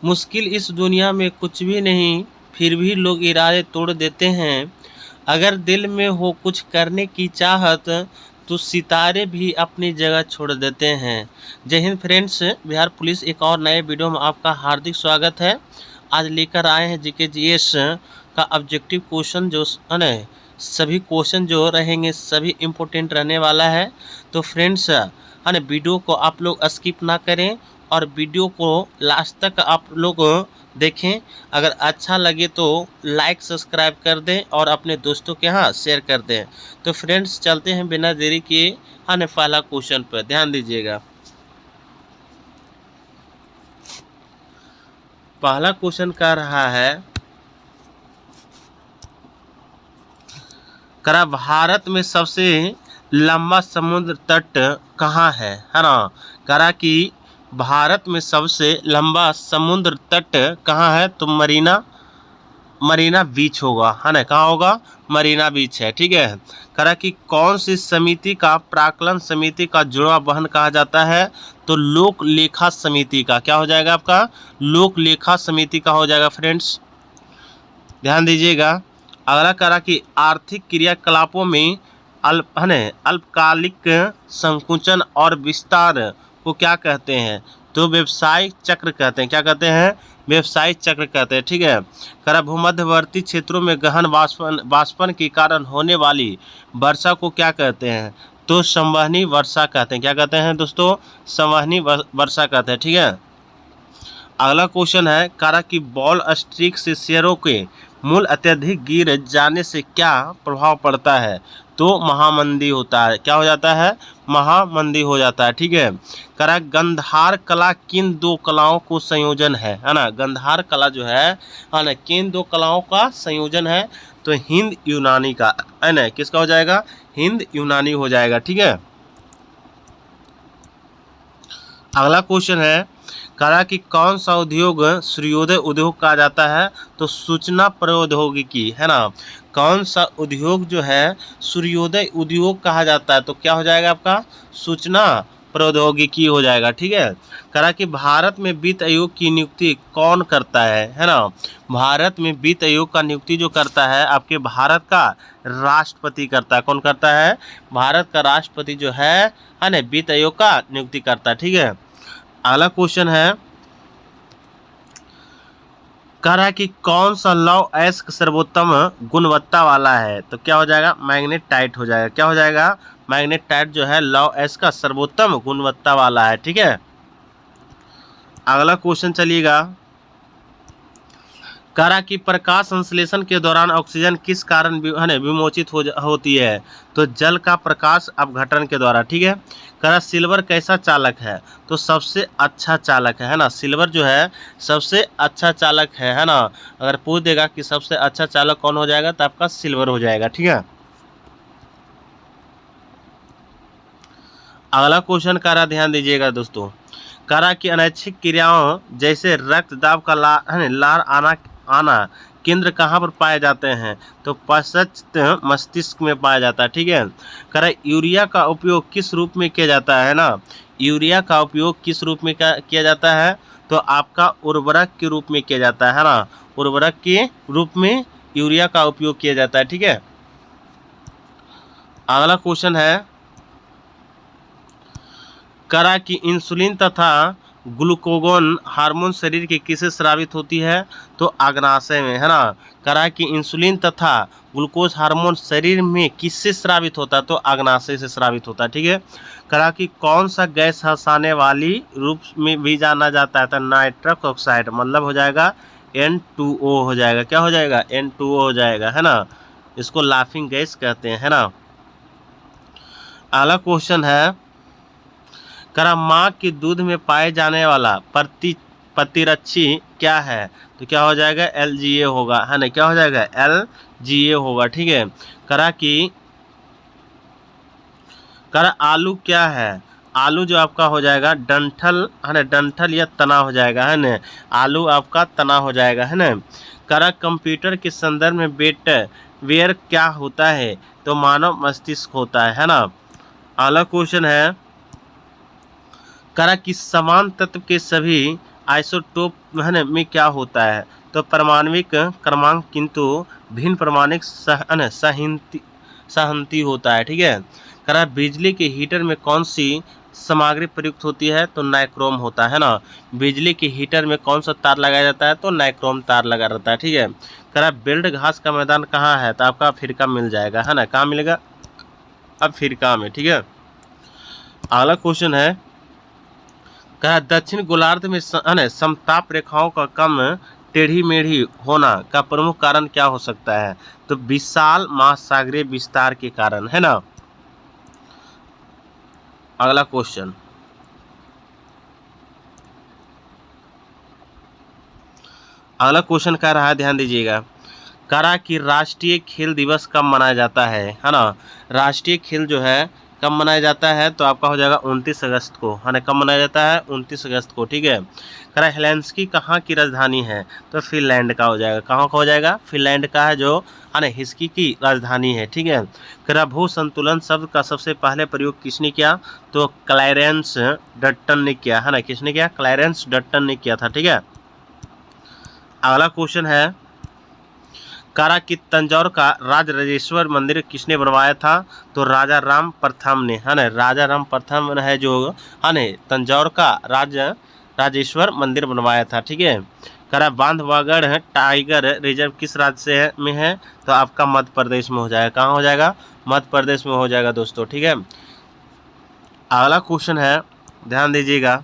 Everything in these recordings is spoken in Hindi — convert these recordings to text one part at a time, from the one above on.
मुश्किल इस दुनिया में कुछ भी नहीं, फिर भी लोग इरादे तोड़ देते हैं। अगर दिल में हो कुछ करने की चाहत, तो सितारे भी अपनी जगह छोड़ देते हैं। जय हिंद फ्रेंड्स, बिहार पुलिस एक और नए वीडियो में आपका हार्दिक स्वागत है। आज लेकर आए हैं जीके जीएस का ऑब्जेक्टिव क्वेश्चन, जो है ना सभी क्वेश्चन जो रहेंगे सभी इम्पोर्टेंट रहने वाला है। तो फ्रेंड्स है ना, वीडियो को आप लोग स्किप ना करें और वीडियो को लास्ट तक आप लोग देखें। अगर अच्छा लगे तो लाइक सब्सक्राइब कर दें और अपने दोस्तों के यहाँ शेयर कर दें। तो फ्रेंड्स चलते हैं बिना देरी किए है ना पहला क्वेश्चन पर ध्यान दीजिएगा। पहला क्वेश्चन कह रहा है, करा भारत में सबसे लंबा समुद्र तट कहाँ है ना। करा कि भारत में सबसे लंबा समुद्र तट कहाँ है, तो मरीना बीच होगा, है ना। कहाँ होगा, मरीना बीच है, ठीक है। करा कि कौन सी समिति का प्राक्कलन समिति का जुड़वा बहन कहा जाता है, तो लोक लेखा समिति का। क्या हो जाएगा आपका, लोक लेखा समिति का हो जाएगा फ्रेंड्स, ध्यान दीजिएगा। अगला करा कि आर्थिक क्रियाकलापों में अल्पकालिक संकुचन और विस्तार को क्या कहते हैं, तो व्यवसायिक चक्र कहते हैं। क्या कहते हैं, व्यवसायिक चक्र कहते हैं, ठीक है। करा भूमध्यवर्ती क्षेत्रों में गहन वाष्पन के कारण होने वाली वर्षा को क्या कहते हैं, तो संवहनी वर्षा कहते हैं। क्या कहते हैं दोस्तों, संवहनी वर्षा कहते हैं, ठीक है। अगला क्वेश्चन है, करा कि बॉल स्ट्रिक से शेयरों के मूल्य अत्यधिक गिर जाने से क्या प्रभाव पड़ता है, तो महामंदी होता है। क्या हो जाता है, महामंदी हो जाता है, ठीक है। करा गंधार कला किन दो कलाओं को संयोजन है ना। गंधार कला जो है ना किन दो कलाओं का संयोजन है, तो हिंद यूनानी का, है ना। किसका हो जाएगा, हिंद यूनानी हो जाएगा, ठीक है। अगला क्वेश्चन है, करा कि कौन सा उद्योग सूर्योदय उद्योग कहा जाता है, तो सूचना प्रौद्योगिकी, है ना। कौन सा उद्योग जो है सूर्योदय उद्योग कहा जाता है, तो क्या हो जाएगा आपका, सूचना प्रौद्योगिकी हो जाएगा, ठीक है। करा कि भारत में वित्त आयोग की नियुक्ति कौन करता है ना। भारत में वित्त आयोग का नियुक्ति जो करता है आपके भारत का राष्ट्रपति करता है। कौन करता है, भारत का राष्ट्रपति जो है ना वित्त आयोग का नियुक्ति करता है, ठीक है। अगला क्वेश्चन है, कह रहा है कि कौन सा लौह अयस्क सर्वोत्तम गुणवत्ता वाला है, तो क्या हो जाएगा, मैग्नेटाइट हो जाएगा। क्या हो जाएगा, मैग्नेटाइट जो है लौह अयस्क का सर्वोत्तम गुणवत्ता वाला है, ठीक है। अगला क्वेश्चन चलिएगा, कह रहा कि प्रकाश संश्लेषण के दौरान ऑक्सीजन किस कारण विमोचित होती है, तो जल का प्रकाश अपघटन के द्वारा, ठीक है। कह रहा सिल्वर कैसा चालक है, तो सबसे अच्छा चालक है ना। सिल्वर जो है सबसे अच्छा चालक है ना। अगर पूछ देगा कि सबसे अच्छा चालक कौन हो जाएगा, तो आपका सिल्वर हो जाएगा, ठीक है। अगला क्वेश्चन कह रहा, ध्यान दीजिएगा दोस्तों, कह रहा कि अनैच्छिक क्रियाओं जैसे रक्तदाब का लार आना केंद्र कहाँ पर पाए जाते हैं, तो पार्श्वस्थ मस्तिष्क में पाया जाता है, ठीक है। कह रहा यूरिया का उपयोग किस रूप में किया जाता है ना। यूरिया का उपयोग किस रूप में किया जाता है, तो आपका उर्वरक के रूप में किया जाता है ना। उर्वरक के रूप में यूरिया का उपयोग किया जाता है, ठीक है। अगला क्वेश्चन है, करा कि इंसुलिन तथा ग्लूकागोन हार्मोन शरीर के किससे स्रावित होती है, तो अग्नाशय में, है ना। करा कि इंसुलिन तथा ग्लूकोज हार्मोन शरीर में किससे स्रावित होता है, तो अग्नाशय से स्रावित होता है, ठीक है। करा कि कौन सा गैस हंसाने वाली रूप में भी जाना जाता है, तो नाइट्रस ऑक्साइड, मतलब हो जाएगा N2O हो जाएगा। क्या हो जाएगा, N2O हो जाएगा, है ना। इसको लाफिंग गैस कहते हैं, है ना। अगला क्वेश्चन है, करा माँ के दूध में पाए जाने वाला प्रतिरक्षी क्या है, तो क्या हो जाएगा, LGA होगा, है ना। क्या हो जाएगा, LGA होगा, ठीक है। करा आलू क्या है, आलू जो आपका हो जाएगा डंठल, है ना। डंठल या तना हो जाएगा, है ना। आलू आपका तना हो जाएगा, है ना। करा कंप्यूटर के संदर्भ में वेयर क्या होता है, तो मानव मस्तिष्क होता है ना। अगला क्वेश्चन है, करा कि समान तत्व के सभी आइसोटोप है ना में क्या होता है? तो परमाणविक क्रमांक किंतु भिन्न परमाणविक सहंति होता है। ठीक है। कह रहा है बिजली के हीटर में कौन सी सामग्री प्रयुक्त होती है? तो नाइक्रोम होता है ना। बिजली के हीटर में कौन सा तार लगाया जाता है? तो नाइक्रोम तार लगा रहता है। ठीक है। कह रहा है बेल्ट घास का मैदान कहाँ है? तो आपका अफ्रीका मिल जाएगा, है ना। कहाँ मिलेगा? अफ्रीका में। ठीक है। अगला क्वेश्चन है, कहा दक्षिण गोलार्ध में समताप रेखाओं का कम टेढ़ी मेढ़ी होना का प्रमुख कारण क्या हो सकता है? तो विशाल महासागरीय विस्तार के कारण, है ना। अगला क्वेश्चन, अगला क्वेश्चन कह रहा है, ध्यान दीजिएगा। कह रहा है कि राष्ट्रीय खेल दिवस कब मनाया जाता है ना। राष्ट्रीय खेल जो है कब मनाया जाता है? तो आपका हो जाएगा 29 अगस्त को, है ना। कब मनाया जाता है? 29 अगस्त को। ठीक है। कह रहा है हेलेंस्की कहाँ की राजधानी है? तो फिनलैंड का हो जाएगा। कहाँ का हो जाएगा? फिनलैंड का है जो, है ना, हेल्सिंकी की राजधानी है। ठीक है। कह रहा भू संतुलन शब्द का सबसे पहले प्रयोग किसने किया? तो क्लैरेंस डट्टन ने किया, है ना। किसने किया? क्लैरेंस डट्टन ने किया था। ठीक है। अगला क्वेश्चन है, करा कि तंजौर का राजराजेश्वर मंदिर किसने बनवाया था? तो राजा राम प्रथम ने, है ना। राजा राम प्रथम है जो, है ना, तंजौर का राजेश्वर मंदिर बनवाया था। ठीक है। करा बांधवगढ़ टाइगर रिजर्व किस राज्य से में है? तो आपका मध्य प्रदेश में हो जाएगा। कहाँ हो जाएगा? मध्य प्रदेश में हो जाएगा दोस्तों। ठीक है। अगला क्वेश्चन है, ध्यान दीजिएगा।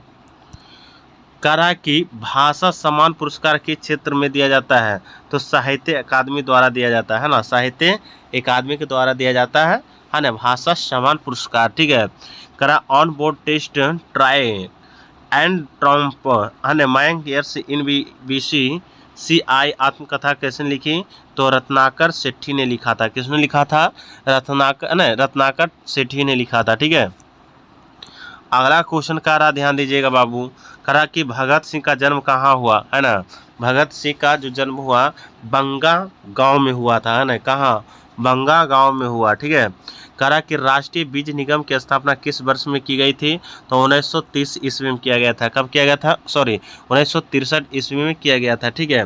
करा कि भाषा सम्मान पुरस्कार किस क्षेत्र में दिया जाता है? तो साहित्य अकादमी द्वारा दिया जाता है ना। साहित्य अकादमी के द्वारा दिया जाता है ना, भाषा सम्मान पुरस्कार। ठीक है। करा on board test try and Trump, है ना, मयंक यर्स इन बीसी CI आत्मकथा किसने लिखी? तो रत्नाकर सेठी ने लिखा था। किसने लिखा था? रत्नाकर सेठी ने लिखा था। ठीक है। अगला क्वेश्चन का रहा, ध्यान दीजिएगा बाबू। करा कि भगत सिंह का जन्म कहाँ हुआ, है ना। भगत सिंह का जो जन्म हुआ बंगा गांव में हुआ था, है ना। कहाँ? बंगा गांव में हुआ। ठीक है। करा कि राष्ट्रीय बीज निगम की स्थापना किस वर्ष में की गई थी? तो 1930 ईस्वी में किया गया था। कब किया गया था? 1963 ईस्वी में किया गया था। ठीक है।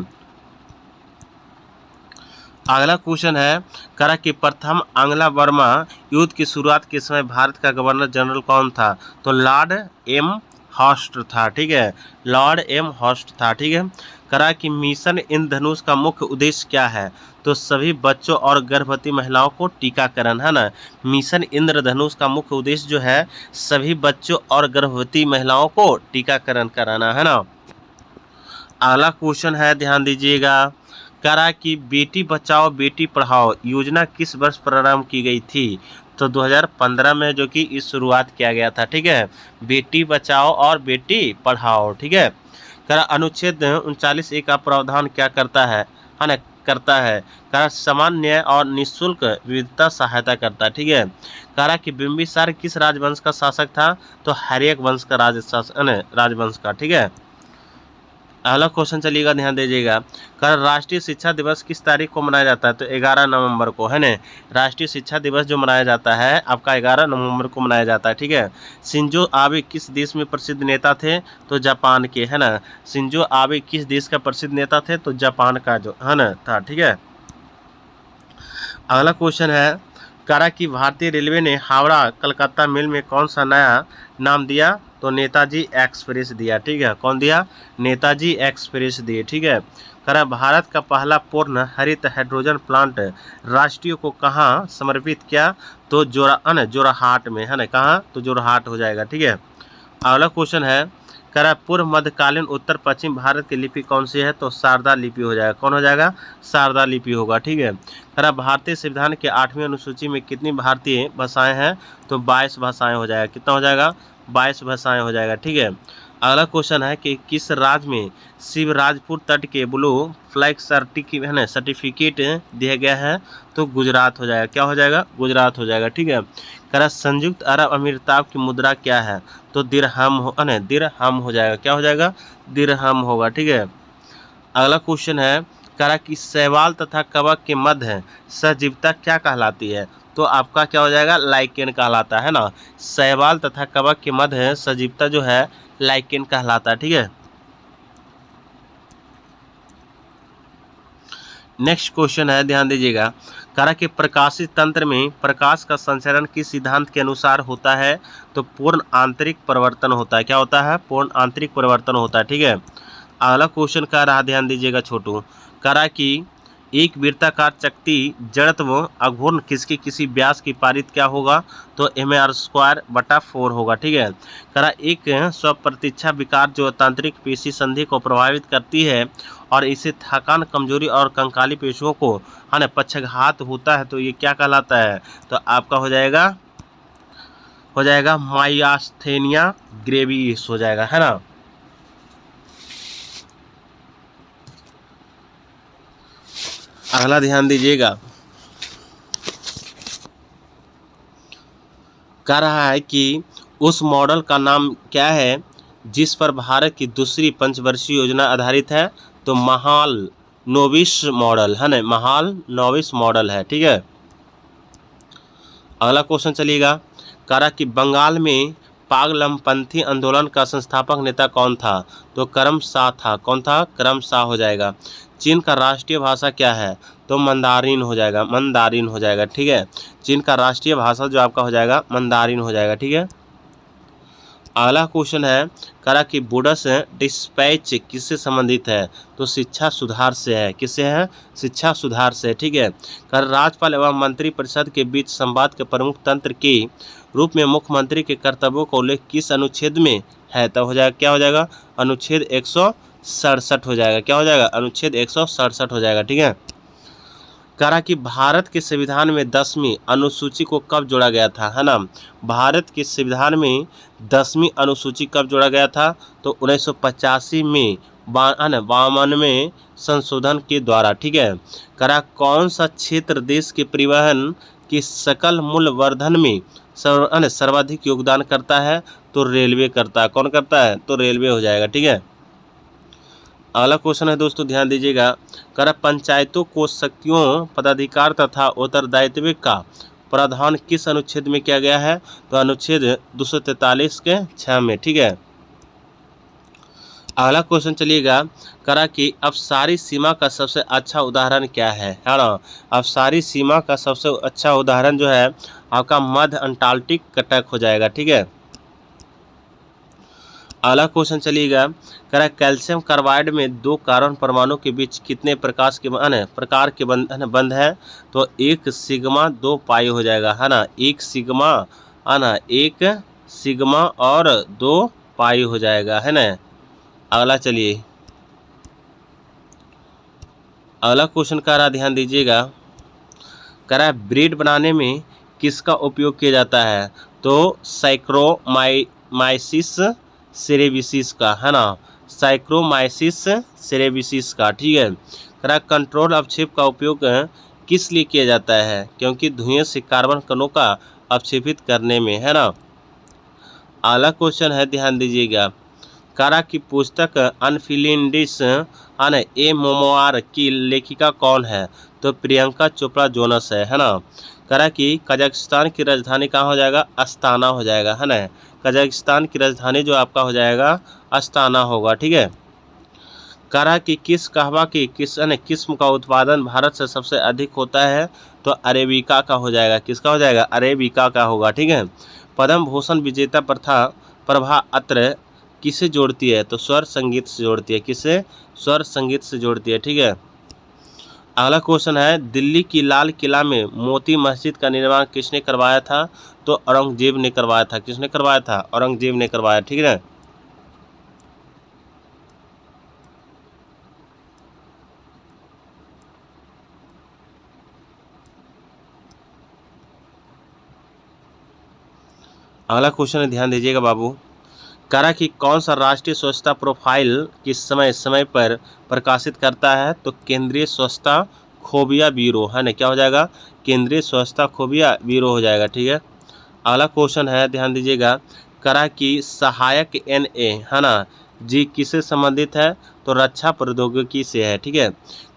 अगला क्वेश्चन है, करा कि प्रथम आंग्ला बर्मा युद्ध की शुरुआत के समय भारत का गवर्नर जनरल कौन था? तो लॉर्ड एम हॉस्ट था। ठीक है। लॉर्ड एम हॉस्ट था। ठीक है। करा कि मिशन इंद्रधनुष का मुख्य उद्देश्य क्या है? तो सभी बच्चों और गर्भवती महिलाओं को टीकाकरण, है ना। मिशन इंद्रधनुष का मुख्य उद्देश्य जो है सभी बच्चों और गर्भवती महिलाओं को टीकाकरण कराना, है ना। अगला क्वेश्चन है, ध्यान दीजिएगा। करा कि बेटी बचाओ बेटी पढ़ाओ योजना किस वर्ष प्रारंभ की गई थी? तो 2015 में जो कि इस शुरुआत किया गया था। ठीक है। बेटी बचाओ और बेटी पढ़ाओ। ठीक है। करा अनुच्छेद 39A का प्रावधान क्या करता है ना, करता है? करा समान न्याय और निःशुल्क विविधता सहायता करता है। ठीक है। करा कि बिंबिसार किस राजवंश का शासक था? तो हर्यक वंश का राजवंश का। ठीक है। अगला क्वेश्चन चलिएगा, ध्यान दीजिएगा। कल राष्ट्रीय शिक्षा दिवस किस तारीख को मनाया जाता है? तो 11 नवंबर को, है ना। राष्ट्रीय शिक्षा दिवस जो मनाया जाता है आपका 11 नवंबर को मनाया जाता है। ठीक है। शिंजो आबे किस देश में प्रसिद्ध नेता थे? तो जापान के, है ना। शिंजो आबे किस देश का प्रसिद्ध नेता थे? तो जापान का जो, है ना, था। ठीक है। अगला क्वेश्चन है, करा कि भारतीय रेलवे ने हावड़ा कलकत्ता मेल में कौन सा नया नाम दिया? तो नेताजी एक्सप्रेस दिया। ठीक है। कौन दिया? नेताजी एक्सप्रेस दिए। ठीक है। करा भारत का पहला पूर्ण हरित हाइड्रोजन प्लांट राष्ट्रीय को कहाँ समर्पित किया? तो जोरहाट में, है ना। कहाँ? तो जोरहाट हो जाएगा। ठीक है। अगला क्वेश्चन है, करा पूर्व मध्यकालीन उत्तर पश्चिम भारत की लिपि कौन सी है? तो शारदा लिपि हो जाएगा। कौन हो जाएगा? शारदा लिपि होगा। ठीक है। करा भारतीय संविधान के 8वीं अनुसूची में कितनी भारतीय भाषाएं हैं? तो 22 भाषाएं हो जाएगा। कितना हो जाएगा? 22 भाषाएं हो जाएगा। ठीक है। अगला क्वेश्चन है कि किस राज्य में शिवराजपुर तट के ब्लू फ्लैग सर्टिफिकेट दिया गया है? तो गुजरात हो जाएगा। क्या हो जाएगा? गुजरात हो जाएगा। ठीक है। करा संयुक्त अरब अमीरात की मुद्रा क्या है? तो दिरहम हो जाएगा। क्या हो जाएगा? दिरहम होगा। ठीक है। अगला क्वेश्चन है, करा कि शैवाल तथा कवक के मध्य सजीवता क्या कहलाती है? तो आपका क्या हो जाएगा? लाइकेन कहलाता है ना। शैवाल तथा कवक के मध्य सजीवता जो है लाइकेन कहलाता है। ठीक है। नेक्स्ट क्वेश्चन है, ध्यान दीजिएगा। करा कि प्रकाशित तंत्र में प्रकाश का संचरण किस सिद्धांत के अनुसार होता है? तो पूर्ण आंतरिक परिवर्तन होता है। क्या होता है? पूर्ण आंतरिक परिवर्तन होता है। ठीक है। अगला क्वेश्चन कह रहा, ध्यान दीजिएगा छोटू। करा कि एक वृत्ताकार चकती जड़त्व अघूर्ण किसके किसी व्यास की पारित क्या होगा? तो mr²/4 होगा। ठीक है। करा एक स्वप्रतीक्षा विकार जो तांत्रिक पेशी संधि को प्रभावित करती है और इसे थकान, कमजोरी और कंकाली पेशियों को है ना पक्षाघात होता है, तो ये क्या कहलाता है? तो आपका हो जाएगा माइस्थेनिया ग्रेविस हो जाएगा, है ना। अगला ध्यान दीजिएगा। कह रहा है कि उस मॉडल का नाम क्या है जिस पर भारत की दूसरी पंचवर्षीय योजना आधारित है? तो महालनोबिस मॉडल, है ना, महालनोबिस मॉडल है। ठीक है। अगला क्वेश्चन चलिएगा। कह रहा कि बंगाल में पागलमपंथी आंदोलन का संस्थापक नेता कौन था? तो करमशाह था। कौन था? करमशाह हो जाएगा। चीन का राष्ट्रीय भाषा क्या है? तो मंदारिन हो जाएगा, मंदारिन हो जाएगा। ठीक है। चीन का राष्ट्रीय भाषा जो आपका हो जाएगा मंदारिन हो जाएगा। ठीक है। अगला क्वेश्चन है, करा कि बुडस डिस्पैच किससे संबंधित है? तो शिक्षा सुधार से है। किससे है? शिक्षा सुधार से। ठीक है। कर राज्यपाल एवं मंत्रिपरिषद के बीच संवाद के प्रमुख तंत्र के रूप में मुख्यमंत्री के कर्तव्यों का उल्लेख किस अनुच्छेद में है? तो हो जाएगा, क्या हो जाएगा? अनुच्छेद 167 हो जाएगा। क्या हो जाएगा? अनुच्छेद 167 हो जाएगा। ठीक है। करा कि भारत के संविधान में 10वीं अनुसूची को कब जोड़ा गया था? है ना। भारत के संविधान में 10वीं अनुसूची कब जोड़ा गया था? तो 1985 में 52वें संशोधन के द्वारा। ठीक है। करा कौन सा क्षेत्र देश के परिवहन की सकल मूल्य वर्धन में सर्वाधिक योगदान करता है? तो रेलवे करता है। कौन करता है? तो रेलवे हो जाएगा। ठीक है। अगला क्वेश्चन है दोस्तों, ध्यान दीजिएगा। कर पंचायतों को शक्तियों, पदाधिकार तथा उत्तरदायित्व का प्रावधान किस अनुच्छेद में किया गया है? तो अनुच्छेद 243 के 6 में। ठीक है। अगला क्वेश्चन चलिएगा। करा कि अबसारी सीमा का सबसे अच्छा उदाहरण क्या है ना। अबसारी सीमा का सबसे अच्छा उदाहरण जो है आपका मध्य अंटार्कटिक कटक हो जाएगा। ठीक है। अगला क्वेश्चन चलिएगा। करा कैल्शियम कार्बाइड में 2 कार्बन परमाणु के बीच कितने प्रकार के बंध है? तो 1 सिग्मा 2 पाई हो जाएगा, है ना। 1 सिग्मा, है ना, 1 सिग्मा और 2 पाई हो जाएगा, है ना। अगला चलिए, अगला क्वेश्चन कह रहा, ध्यान दीजिएगा। कह रहा है ब्रेड बनाने में किसका उपयोग किया जाता है? तो साइक्रोमाइसिस सेरेविसिस का, है ना, साइक्रोमाइसिस सेरेविसिस का। ठीक है। कह रहा कंट्रोल अवक्षेप का उपयोग किस लिए किया जाता है? क्योंकि धुएं से कार्बन कणों का अवक्षेपित करने में, है ना। अगला क्वेश्चन है, ध्यान दीजिएगा। कारा की पुस्तक अनफिलिंडिस ए मोमोआर की लेखिका कौन है? तो प्रियंका चोपड़ा जोनस है ना। करा कि कजाकिस्तान की राजधानी कहाँ हो जाएगा? अस्ताना हो जाएगा, है ना। कजाकिस्तान की राजधानी जो आपका हो जाएगा अस्ताना होगा। ठीक है। करा कि किस कहवा की किस्म का उत्पादन भारत से सबसे अधिक होता है? तो अरेबिका का हो जाएगा। किसका हो जाएगा? अरेबिका का होगा। ठीक है। पद्म भूषण विजेता प्रभा अत्र किसे जोड़ती है? तो स्वर संगीत से जोड़ती है। किसे? स्वर संगीत से जोड़ती है। ठीक है। अगला क्वेश्चन है, दिल्ली की लाल किला में मोती मस्जिद का निर्माण किसने करवाया था? तो औरंगजेब ने करवाया था। किसने करवाया था? औरंगजेब ने करवाया। ठीक है। अगला क्वेश्चन है, ध्यान दीजिएगा बाबू। करा कि कौन सा राष्ट्रीय स्वच्छता प्रोफाइल किस समय समय पर प्रकाशित करता है? तो केंद्रीय स्वच्छता खोबिया ब्यूरो, है ना। क्या हो जाएगा? केंद्रीय स्वच्छता खोबिया ब्यूरो हो जाएगा। ठीक है। अगला क्वेश्चन है, ध्यान दीजिएगा। करा कि सहायक NA, है ना जी, किससे संबंधित है? तो रक्षा प्रौद्योगिकी से है। ठीक है।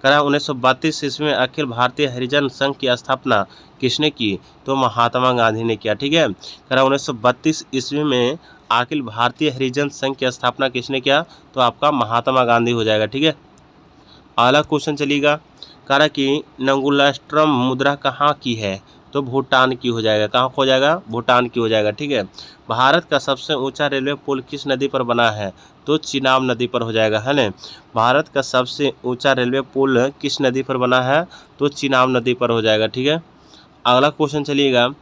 करा 1932 ईस्वी में अखिल भारतीय हरिजन संघ की स्थापना किसने की? तो महात्मा गांधी ने किया। ठीक है। करा 1932 ईस्वी में अखिल भारतीय हरिजन संघ की स्थापना किसने किया? तो आपका महात्मा गांधी हो जाएगा। ठीक है। अगला क्वेश्चन चलिएगा, कह रहा कि नंगुलास्ट्रम मुद्रा कहाँ की है, तो भूटान की हो जाएगा। कहाँ हो जाएगा, भूटान की हो जाएगा, ठीक है। भारत का सबसे ऊंचा रेलवे पुल किस नदी पर बना है, तो चिनाब नदी पर हो जाएगा, है ना। भारत का सबसे ऊंचा रेलवे पुल किस नदी पर बना है, तो चिनाब नदी पर हो जाएगा, ठीक है। अगला क्वेश्चन चलिएगा,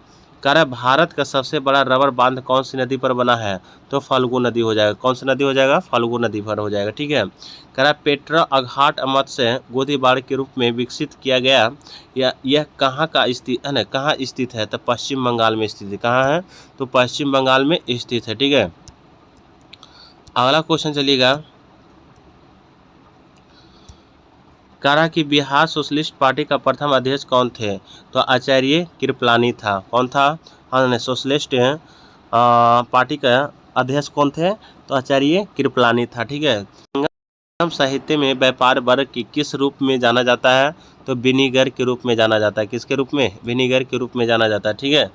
कह रहा है भारत का सबसे बड़ा रबर बांध कौन सी नदी पर बना है, तो फल्गु नदी हो जाएगा। कौन सी नदी हो जाएगा, फल्गु नदी पर हो जाएगा, ठीक है। कह रहा है पेट्रा अघाट मत्स्य गोलीबार के रूप में विकसित किया गया, यह कहाँ का स्थित है ना, कहाँ स्थित है, तो पश्चिम बंगाल में स्थित है। कहाँ है, तो पश्चिम बंगाल में स्थित है, ठीक है। अगला क्वेश्चन चलिएगा, कह रहा कि बिहार सोशलिस्ट पार्टी का प्रथम अध्यक्ष कौन थे, तो आचार्य कृपलानी था। कौन था, हाँ सोशलिस्ट पार्टी का अध्यक्ष कौन थे, तो आचार्य कृपलानी था, ठीक है। संगम साहित्य में व्यापार वर्ग की किस रूप में जाना जाता है, तो विनीगर के रूप में जाना जाता है। किसके रूप में, विनीगर के रूप में जाना जाता है, ठीक है।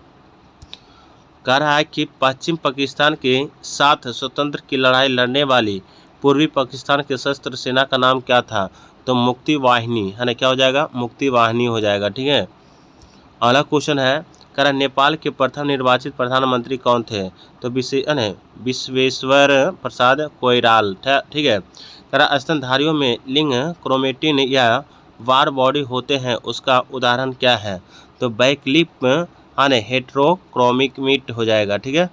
कह रहा है कि पश्चिम पाकिस्तान के साथ स्वतंत्र की लड़ाई लड़ने वाली पूर्वी पाकिस्तान के सशस्त्र सेना का नाम क्या था, तो मुक्ति वाहिनी, है ना, क्या हो जाएगा, मुक्ति वाहिनी हो जाएगा, ठीक है। अगला क्वेश्चन है, कह रहा नेपाल के प्रथम निर्वाचित प्रधानमंत्री कौन थे, तो विश्वेश्वर प्रसाद कोइराल, ठीक है। कह रहा स्तनधारियों में लिंग क्रोमेटिन या वार बॉडी होते हैं, उसका उदाहरण क्या है, तो वैकल्पिक हेट्रोक्रोमिक हो जाएगा, ठीक है।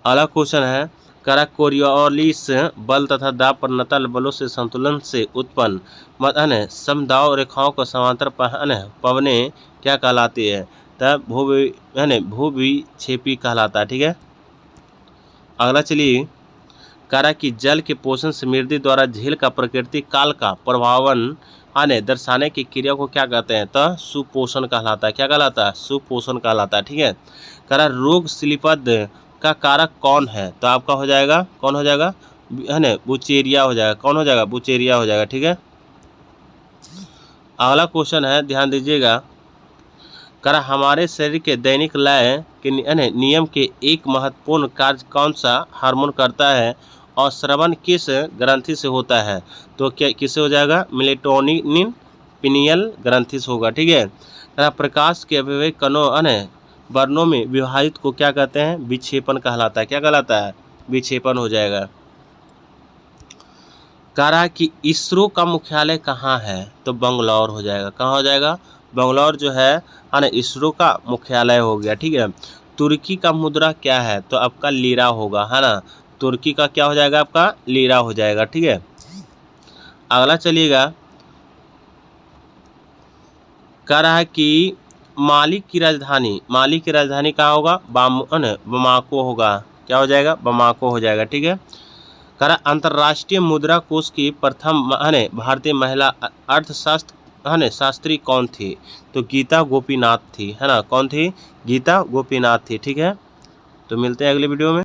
अगला क्वेश्चन है, कह रहा कोरियोलिस बल तथा दाब प्रवणता बलों से संतुलन से उत्पन्न समदाव रेखाओं को समांतर पवने क्या कहलाती है, तब भूविक्षेपी कहलाता है, ठीक है। अगला चलिए, कह रहा कि जल के पोषण समृद्धि द्वारा झील का प्रकृति काल का प्रभावन दर्शाने की क्रिया को क्या कहते हैं, तो सुपोषण कहलाता है। क्या कहलाता है, सुपोषण कहलाता है, ठीक है। कह रहा रोग स्लीपद का कारक कौन है, तो आपका हो जाएगा, कौन हो जाएगा, है ना, बुचेरिया हो जाएगा। कौन हो जाएगा, बुचेरिया हो जाएगा, ठीक है। अगला क्वेश्चन है, ध्यान दीजिएगा, कह रहा हमारे शरीर के दैनिक लय के नियम के एक महत्वपूर्ण कार्य कौन सा हार्मोन करता है, और श्रवण किस ग्रंथि से होता है, तो क्या किससे हो जाएगा, मेलेटोनिन पिनियल ग्रंथि से होगा, ठीक है। कह रहा प्रकाश के अभिवेक कणों वर्णों में विभाजित को क्या कहते हैं, विक्षेपण कहलाता है। क्या कहलाता है, विक्षेपण हो जाएगा। कह रहा कि इसरो का मुख्यालय कहाँ है, तो बंगलौर हो जाएगा। कहाँ हो जाएगा, बंगलौर जो है ना, इसरो का मुख्यालय हो गया, ठीक है। तुर्की का मुद्रा क्या है, तो आपका लीरा होगा, है ना, तुर्की का क्या हो जाएगा, आपका लीरा हो जाएगा, ठीक है। अगला चलिएगा, कह रहा है कि माली की राजधानी कहाँ होगा, बमाको होगा। क्या हो जाएगा, बमाको हो जाएगा, ठीक है। कह रहा अंतर्राष्ट्रीय मुद्रा कोष की प्रथम भारतीय महिला अर्थशास्त्र शास्त्री कौन थी, तो गीता गोपीनाथ थी, है ना। कौन थी, गीता गोपीनाथ थी, ठीक है। तो मिलते हैं अगले वीडियो में।